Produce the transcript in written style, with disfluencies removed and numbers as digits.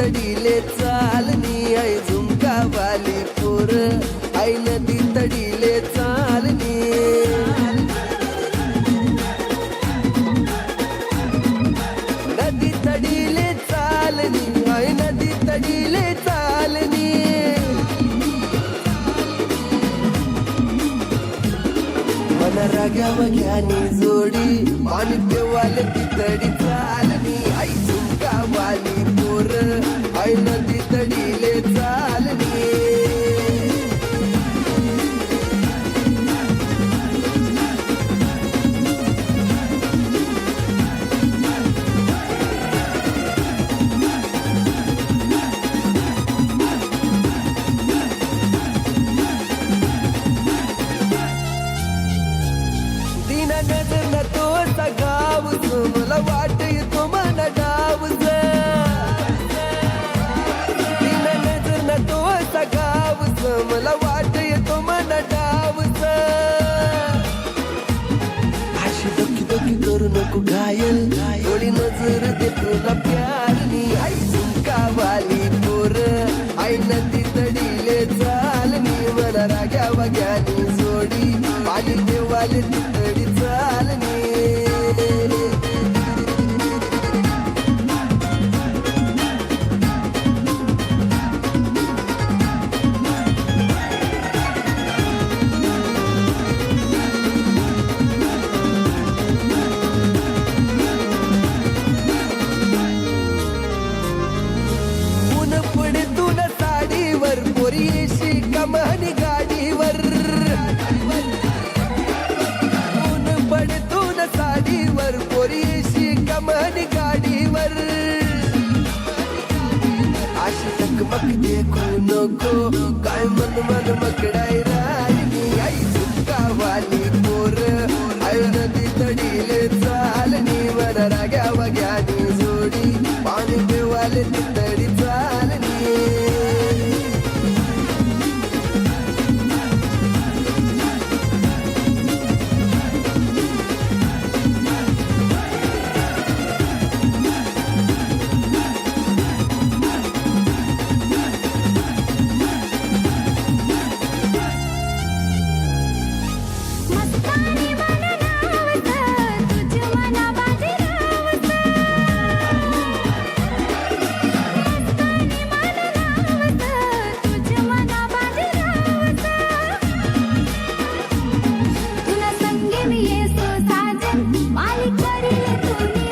तडीले चालनी आई झुमका वाली पोर आई नदी तडीले चालनी नदी तडीले चालनी आई नदी तडीले चालनी मन राग्या वग्यानी जोडी पाणी पेवाले ती तडी चालनी आई झुमका वाली पोर आई नदी तडीले चालनी दीना नजर न तोचा गावच मला वाट येतो मन डावच दीना नजर न तोचा गावच मला वाट येतो मन डावच अशी दोकी दोकी करू नको घायल थोडी नजर देतो ना प्यारनी आई झुमका वाली पोर आई नदी तडीले चालनी मला राग्या वग्यानी जोडी पाणी देवाले ती तडी चालनी ऊन पडे तुला साडीवर पोरीशी कमानी गाडीवर ऊन पडे तुला साडीवर पोरीशी कमानी गाडीवर अशी टकमक देखू नको काय मन मन मकडाय राहिली आई झुमका वाली पोर आई नदी तडीले चालनी मन राग्या वग्यानी जोडी पाणी पिवाले ती तडी चालनी मस्तानी मन नावत तुझ मना बाजी रावत मस्तानी मन नावत तुझ मना बाजी रावत तुला संगे मी येसो साजन मालिक करील तुनी